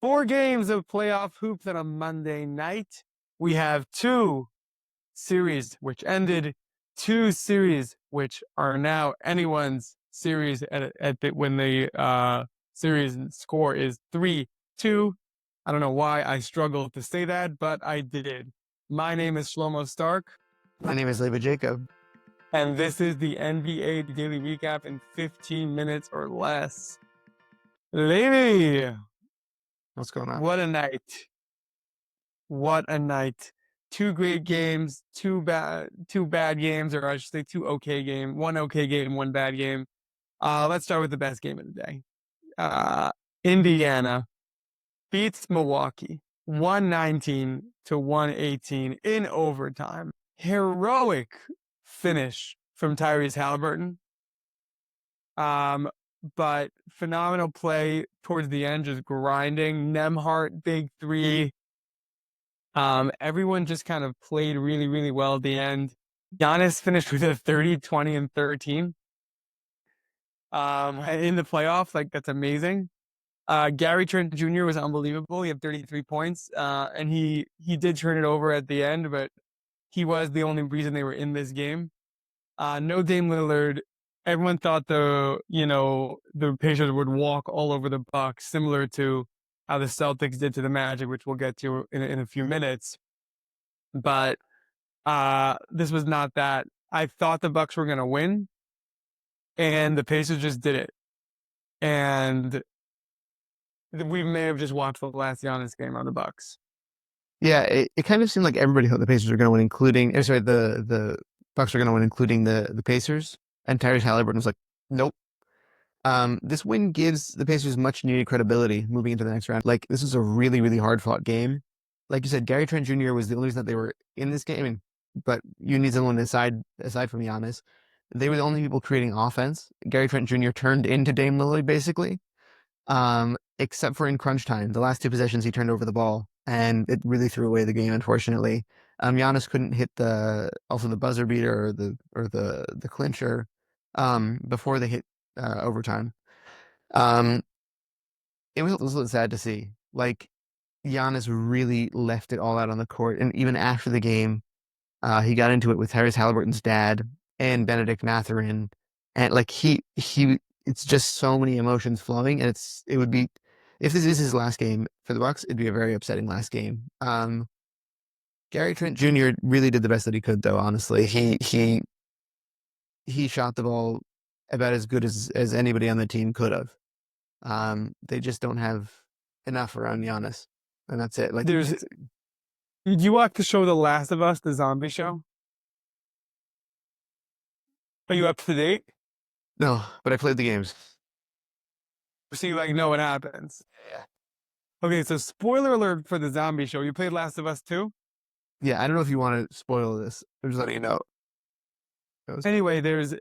4 games of playoff hoops on a Monday night. We have 2 series which ended, 2 series which are now anyone's series when the series score is 3-2. I don't know why I struggled to say that, but I did. My name is Shlomo Stark. My name is Leva Jacob. And this is the NBA Daily Recap in 15 minutes or less. Levy, What's going on? what a night. What a night. 2 great games, 2 bad games, or I should say 2 okay games. 1 okay game, 1 bad game. Let's start with the best game of the day. Indiana beats Milwaukee 119-118 in overtime. Heroic finish from Tyrese Halliburton. But phenomenal play towards the end, just grinding. Nembhard, big 3. Everyone just kind of played really, really well at the end. Giannis finished with a 30, 20, and 13. In the playoffs, like that's amazing. Gary Trent Jr. was unbelievable. He had 33 points. And he did turn it over at the end, but he was the only reason they were in this game. No Dame Lillard. Everyone thought the Pacers would walk all over the Bucks, similar to how the Celtics did to the Magic, which we'll get to in a few minutes. But this was not that. I thought the Bucks were going to win, and the Pacers just did it. And we may have just watched the last Giannis game on the Bucks. Yeah, it kind of seemed like everybody thought the Pacers were going to win, including the Bucks were going to win, including the Pacers. And Tyrese Halliburton was like, nope. This win gives the Pacers much needed credibility moving into the next round. Like, this is a really, really hard fought game. Like you said, Gary Trent Jr. was the only reason that they were in this game. I mean, but you need someone aside from Giannis. They were the only people creating offense. Gary Trent Jr. turned into Dame Lillard, basically. Except for in crunch time. The last 2 possessions, he turned over the ball, and it really threw away the game, unfortunately. Giannis couldn't hit the buzzer beater or the clincher before they hit overtime. It was a little sad to see. Like, Giannis really left it all out on the court, and even after the game, he got into it with Tyrese Halliburton's dad and Benedict Mathurin, and like he it's just so many emotions flowing, and it would be, if this is his last game for the Bucks, it'd be a very upsetting last game. Gary Trent Jr. really did the best that he could, though. Honestly, he shot the ball about as good as anybody on the team could have. They just don't have enough around Giannis, and that's it. Like, Did you watch the show The Last of Us, the zombie show? Are you up to date? no, but I played the games. So you know what happens. Yeah. Okay, so spoiler alert for the zombie show. You played Last of Us 2? Yeah, I don't know if you want to spoil this. I'm just letting you know. Anyway, there's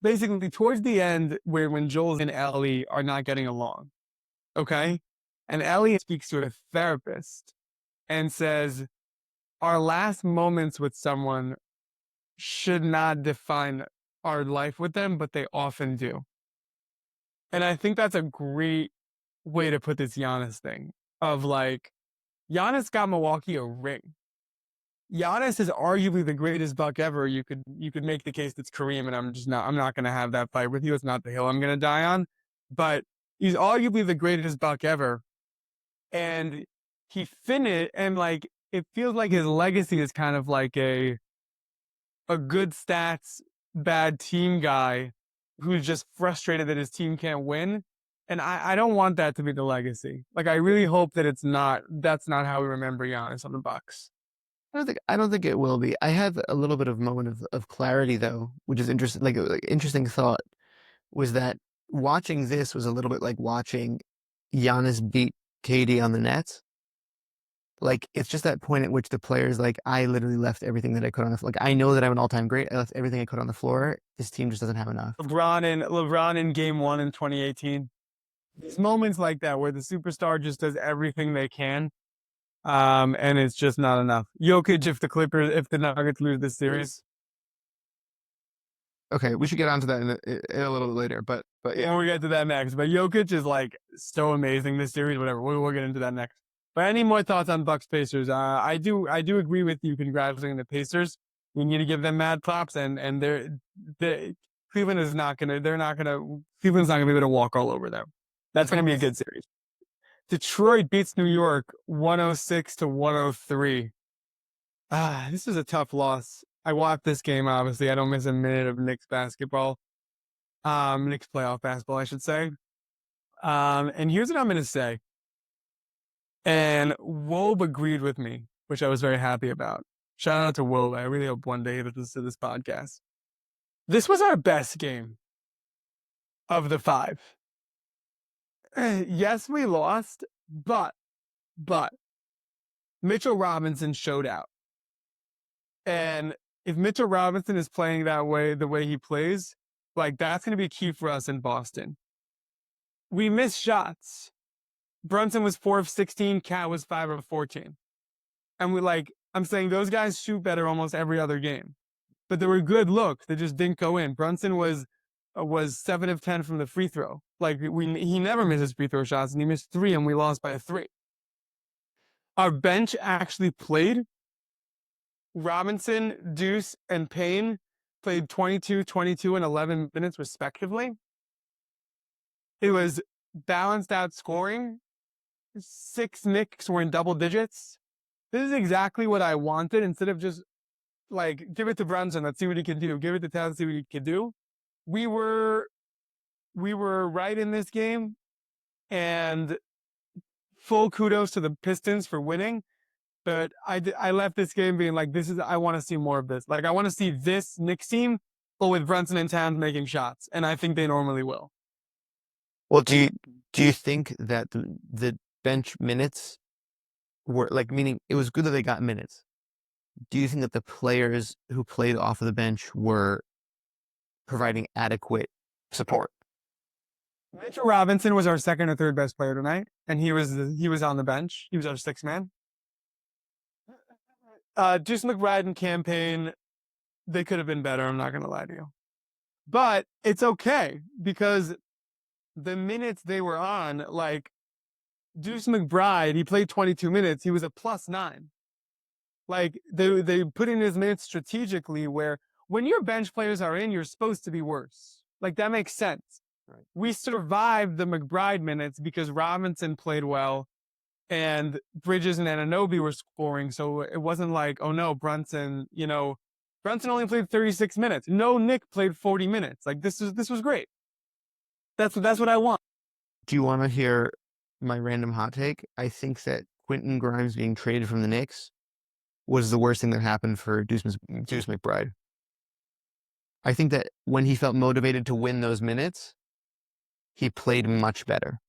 basically towards the end when Joel and Ellie are not getting along. Okay? And Ellie speaks to a therapist and says, our last moments with someone should not define our life with them, but they often do. And I think that's a great way to put this Giannis thing of like, Giannis got Milwaukee a ring. Giannis is arguably the greatest Buck ever. You could make the case that's Kareem, and I'm not going to have that fight with you. It's not the hill I'm going to die on, but he's arguably the greatest Buck ever. And he finished, and like, it feels like his legacy is kind of like a good stats, bad team guy who's just frustrated that his team can't win. And I don't want that to be the legacy. Like, I really hope that that's not how we remember Giannis on the Bucks. I don't think it will be. I have a little bit of moment of clarity, though, which is interesting. Like interesting thought was that watching this was a little bit like watching Giannis beat KD on the Nets. Like, it's just that point at which the players, like, I literally left everything that I could on the floor. Like, I know that I'm an all-time great. I left everything I could on the floor. This team just doesn't have enough. LeBron in Game 1 in 2018. There's moments like that where the superstar just does everything they can, and it's just not enough. Jokic, if the Nuggets lose this series. Okay, we should get onto that in a little later, but yeah. And we'll get to that next. But Jokic is like so amazing this series. Whatever, we'll get into that next. But any more thoughts on Bucks Pacers? I do agree with you congratulating the Pacers. We need to give them mad props, and Cleveland is not gonna. They're not gonna. Cleveland's not gonna be able to walk all over them. That's gonna be a good series. Detroit beats New York 106 to 103. This is a tough loss. I watched this game, obviously. I don't miss a minute of Knicks basketball. Knicks playoff basketball, I should say. And here's what I'm going to say. And Wobe agreed with me, which I was very happy about. Shout out to Wobe. I really hope one day he listens to this podcast. This was our best game of the 5. Yes, we lost, but Mitchell Robinson showed out. And if Mitchell Robinson is playing that way, the way he plays, like that's going to be key for us in Boston. We missed shots. Brunson was 4 of 16. Cat was 5 of 14. And I'm saying those guys shoot better almost every other game. But they were good looks. They just didn't go in. Brunson was 7 of 10 from the free throw. He never misses free throw shots, and he missed 3, and we lost by 3. Our bench actually played. Robinson, Deuce, and Payne played 22, 22, and 11 minutes respectively. It was balanced out scoring. 6 Knicks were in double digits. This is exactly what I wanted instead of just give it to Brunson. Let's see what he can do. Give it to Towns, see what he can do. We were right in this game, and full kudos to the Pistons for winning. But I left this game being like, I want to see more of this. I want to see this Knicks team, but with Brunson and Towns making shots, and I think they normally will. Well, do you think that the bench minutes were meaning it was good that they got minutes? Do you think that the players who played off of the bench were providing adequate support? Mitchell Robinson was our second or third best player tonight, and he was on the bench. He was our 6th man. Deuce McBride and Campaign, they could have been better. I'm not going to lie to you. But it's okay because the minutes they were on, Deuce McBride, he played 22 minutes. He was a +9. They put in his minutes strategically where when your bench players are in, you're supposed to be worse. That makes sense. Right. We survived the McBride minutes because Robinson played well and Bridges and Anunoby were scoring. So it wasn't oh no, Brunson only played 36 minutes. No, Nick played 40 minutes. This was great. That's what I want. Do you want to hear my random hot take? I think that Quentin Grimes being traded from the Knicks was the worst thing that happened for Deuce McBride. I think that when he felt motivated to win those minutes, he played much better.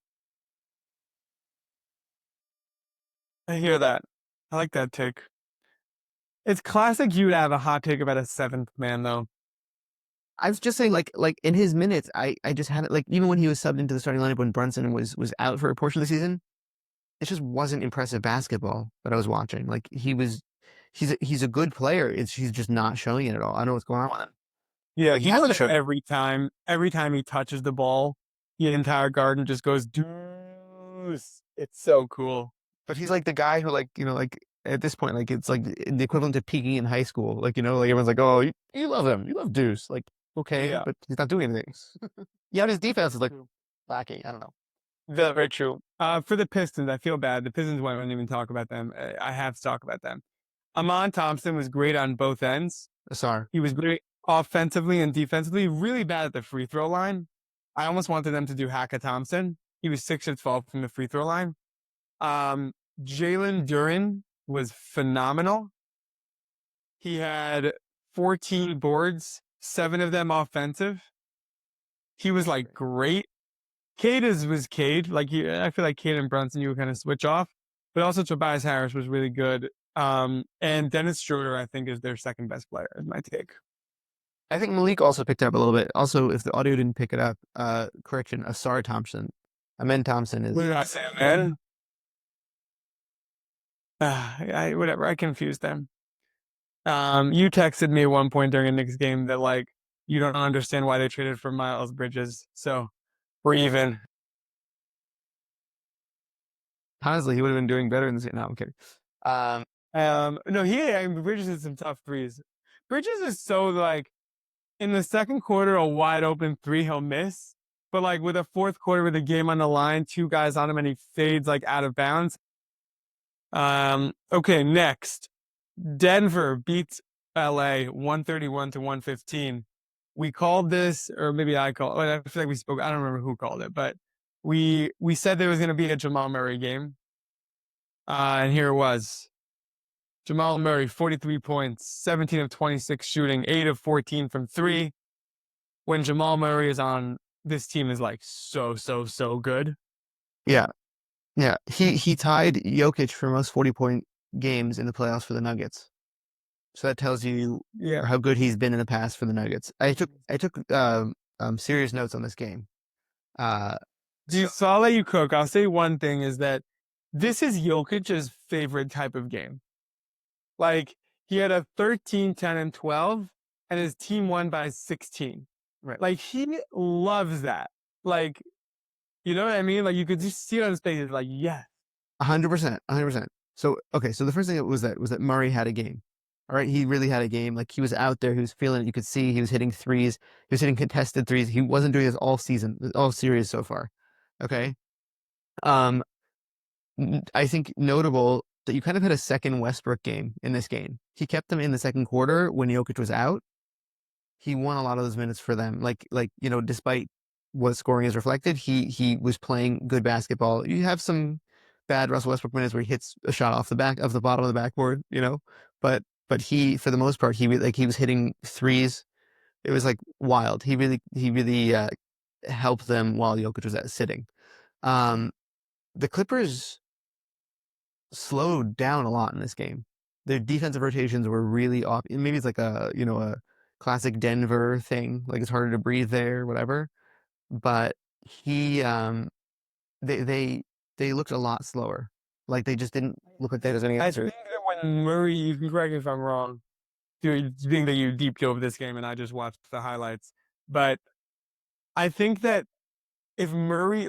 I hear that. I like that take. It's classic you to have a hot take about a 7th man, though. I was just saying, in his minutes, I just had it, even when he was subbed into the starting lineup when Brunson was out for a portion of the season, it just wasn't impressive basketball that I was watching. He's a good player. He's just not showing it at all. I don't know what's going on with him. Yeah, he does it every time. Every time he touches the ball, the entire garden just goes deuce. It's so cool. But he's the guy who at this point, it's the equivalent to peaking in high school. Everyone's oh, you love him. You love Deuce. Okay, yeah. But he's not doing anything. Yeah, his defense is lacking. I don't know. Very true. For the Pistons, I feel bad. The Pistons won't even talk about them. I have to talk about them. Amon Thompson was great on both ends. Sorry. He was great offensively and defensively, really bad at the free throw line. I almost wanted them to do Haka Thompson. He was 6 of 12 from the free throw line. Jalen Duren was phenomenal. He had 14 boards, 7 of them offensive. He was great. Cade was Cade. I feel like Cade and Brunson, you would kind of switch off. But also Tobias Harris was really good. And Dennis Schroeder, I think, is their second best player, is my take. I think Malik also picked it up a little bit. Also, if the audio didn't pick it up, correction, Asar Thompson. Amen Thompson is... What did I say, man? Whatever, I confused them. You texted me at one point during a Knicks game that you don't understand why they traded for Miles Bridges. So we're even. Honestly, he would have been doing better in this. No, I'm kidding. Um, No, I mean, Bridges hit some tough threes. Bridges is so like in the second quarter, a wide open three he'll miss. But like with a fourth quarter with a game on the line, two guys on him, and he fades like out of bounds. Okay, next. Denver beats LA 131 to 115. We called this, or maybe I called I feel like we spoke, I don't remember who called it, but we said there was gonna be a Jamal Murray game. And here it was. Jamal Murray, 43 points, 17 of 26 shooting, 8 of 14 from three. When Jamal Murray is on, this team is like so good. yeah, yeah. He tied Jokic for most 40-point games in the playoffs for the Nuggets. So that tells you Yeah. how good he's been in the past for the Nuggets. I took serious notes on this game. So I'll let you cook. I'll say one thing is that this is Jokic's favorite type of game. Like he had a 13, 10, and 12, and his team won by 16. Right. Like he loves that. Like, you know what I mean? Like you could just see it on his face. It's like, yeah. 100%, 100%. So okay, so the first thing was that Murray had a game. All right, he really had a game. Like he was out there, he was feeling it. You could see he was hitting threes. He was hitting contested threes. He wasn't doing this all season, all series so far. Okay. Um, I think notable that you kind of had a second Westbrook game in this game. He kept them in the second quarter when Jokic was out. He won a lot of those minutes for them. Despite what scoring is reflected, he was playing good basketball. You have some bad Russell Westbrook minutes where he hits a shot off the bottom of the backboard, but he, for the most part, he was hitting threes. It was like wild. He really helped them while Jokic was sitting. The Clippers slowed down a lot in this game. Their defensive rotations were really off. Maybe it's like a classic Denver thing. Like it's harder to breathe there, whatever. But he, they looked a lot slower. Like they just didn't look like they was any I answer. think that when Murray, you can correct me if I'm wrong, being that you deep dove this game and I just watched the highlights, but I think that if Murray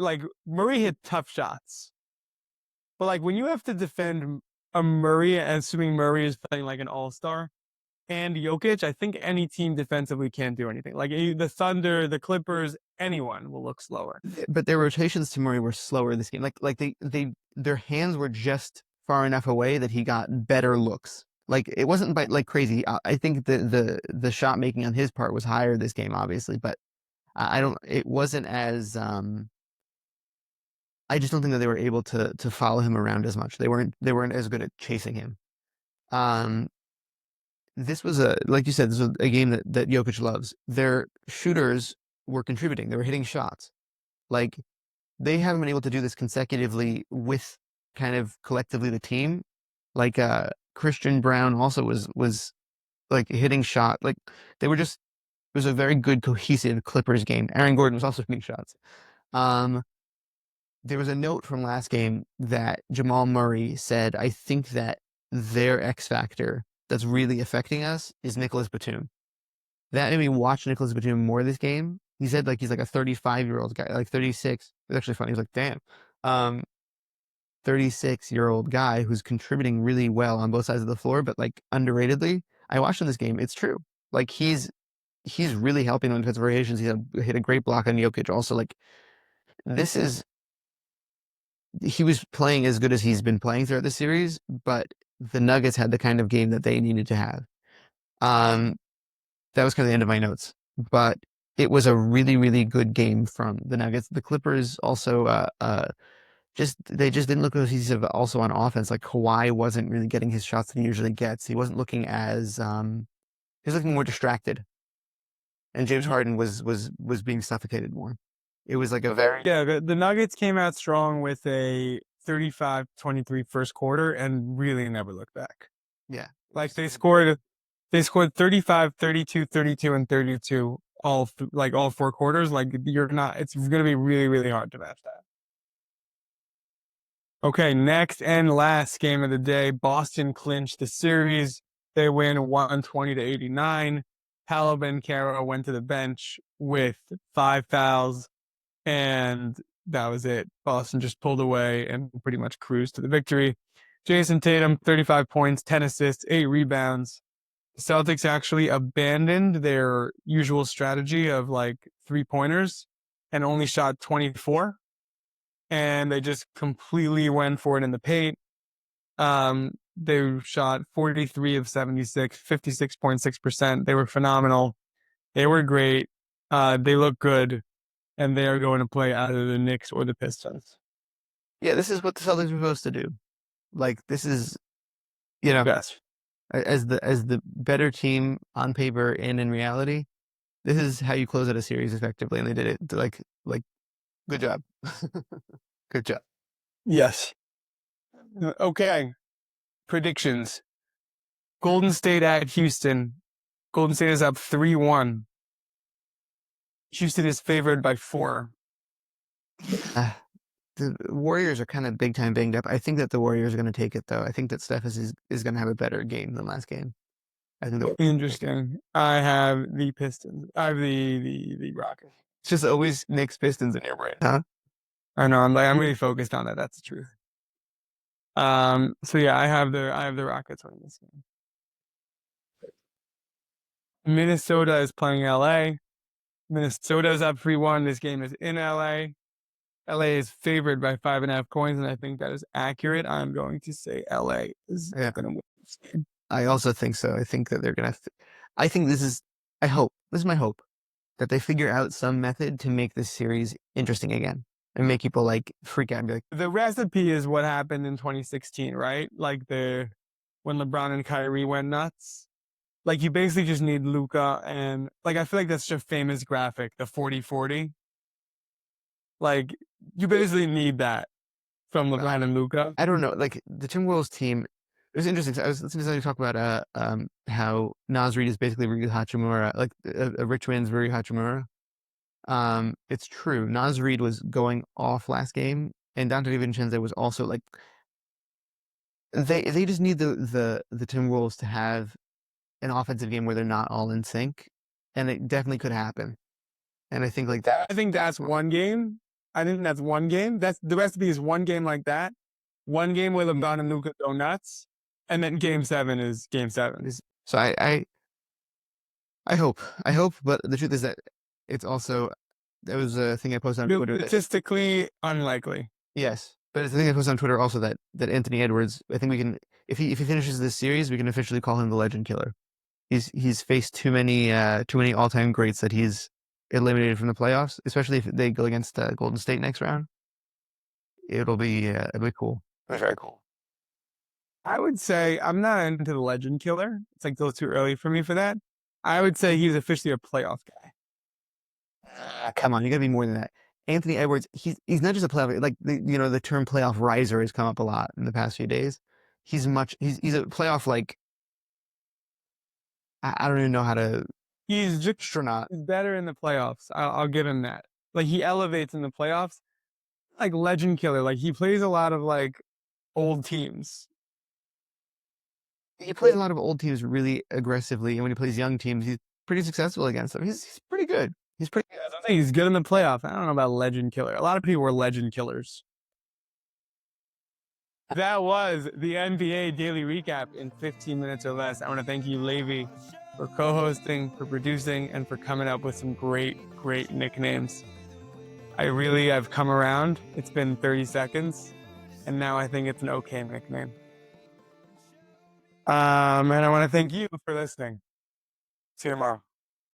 hit tough shots, but like when you have to defend a Murray, assuming Murray is playing like an all-star, and Jokic, I think any team defensively can't do anything. Like the Thunder, the Clippers, anyone will look slower. But their rotations to Murray were slower this game. Their hands were just far enough away that he got better looks. Like it wasn't by like crazy. I think the shot making on his part was higher this game, obviously, but I don't. It wasn't as. I just don't think that they were able to follow him around as much. They weren't as good at chasing him. Um, this was like you said, this was a game that Jokic loves. Their shooters were contributing. They were hitting shots. Like they haven't been able to do this consecutively with kind of collectively the team. Like Christian Brown also was like hitting shot. Like they were just it was a very good cohesive Clippers game. Aaron Gordon was also hitting shots. Um, there was a note from last game that Jamal Murray said, I think that their X factor that's really affecting us is Nicholas Batum. That made me watch Nicholas Batum more this game. He said like he's like a 35-year-old guy, like 36. It's actually funny. He was like, damn. 36-year-old guy who's contributing really well on both sides of the floor, but like underratedly. I watched in this game. It's true. Like he's really helping on defensive rotations. He hit a great block on Jokic. Also, like this is he was playing as good as he's been playing throughout the series, but the Nuggets had the kind of game that they needed to have. That was kind of the end of my notes, but it was a really, really good game from the Nuggets. The Clippers also, they just didn't look cohesive. Also on offense, like Kawhi wasn't really getting his shots that he usually gets. He wasn't looking as, he was looking more distracted, and James Harden was being suffocated more. It was like a very the Nuggets came out strong with a 35-23 first quarter and really never looked back. yeah. Like they scored 35, 32, 32, and 32 all four quarters. Like it's going to be really, really hard to match that. Okay, next and last game of the day, Boston clinched the series. They win 120 to 89. Paolo Banchero went to the bench with 5 fouls, and that was it. Boston just pulled away and pretty much cruised to the victory. Jason Tatum, 35 points, 10 assists, 8 rebounds. The Celtics actually abandoned their usual strategy of like 3-pointers and only shot 24. And they just completely went for it in the paint. They shot 43 of 76, 56.6%. They were phenomenal. They were great. They look good, and they are going to play either the Knicks or the Pistons. Yeah, this is what the Celtics are supposed to do. Like, this is, you know, Best. as the better team on paper and in reality, this is how you close out a series effectively, and they did it. Like, good job, good job. Yes. Okay. Predictions. Golden State at Houston. Golden State is up 3-1. Houston is favored by 4. The Warriors are kind of big time banged up. I think that the Warriors are going to take it though. I think that Steph is going to have a better game than last game. I think that Interesting. I have the Pistons. I have the Rockets. it's just always Knicks Pistons in your brain, huh? I know. I'm really focused on that. That's the truth. So yeah, I have the Rockets winning this game. Minnesota is playing LA. Minnesota is up 3-1. This game is in LA. LA is favored by 5.5 points, and I think that is accurate. I'm going to say LA is going to win this game. I also think so. I think that they're going to I think this is my hope that they figure out some method to make this series interesting again and make people like freak out and be like, the recipe is what happened in 2016, right? Like when LeBron and Kyrie went nuts. Like, you basically just need Luka, and like, I feel like that's such a famous graphic, the 40-40. Like, you basically need that from LeBron and Luka. I don't know. Like, the Timberwolves team, it was interesting. So I was listening to somebody talk about how Naz Reid is basically Rui Hachimura, like a rich man's Rui Hachimura. It's true. Naz Reid was going off last game, and Dante DiVincenzo was also like, they just need the Timberwolves to have an offensive game where they're not all in sync, and it definitely could happen. And I think like that. I think that's one game. That's the recipe is one game like that. One game where LeBron and Luka go nuts, and then game 7 is game 7. So I hope, but the truth is that it's also, there was a thing I posted on Twitter. Statistically unlikely. Yes, but it's a thing I posted on Twitter also that Anthony Edwards, I think we can, if he finishes this series, we can officially call him the legend killer. He's faced too many all-time greats that he's eliminated from the playoffs, especially if they go against Golden State next round. It'll be cool. Very cool. I would say I'm not into the legend killer. It's like a little too early for me for that. I would say he's officially a playoff guy. Come on, you gotta be more than that. Anthony Edwards, he's not just a playoff. Like the term playoff riser has come up a lot in the past few days. He's a playoff, like, I don't even know how to. He's just not. He's better in the playoffs. I'll give him that. Like, he elevates in the playoffs. Like, legend killer. Like, he plays a lot of like old teams. He plays a lot of old teams really aggressively, and when he plays young teams, he's pretty successful against them. He's pretty good. He's pretty good. I think he's good in the playoff. I don't know about legend killer. A lot of people were legend killers. That was the NBA Daily Recap in 15 minutes or less. I want to thank you, Levi, for co-hosting, for producing, and for coming up with some great nicknames. I've come around. It's been 30 seconds, and now I think it's an okay nickname. And I want to thank you for listening. See you tomorrow.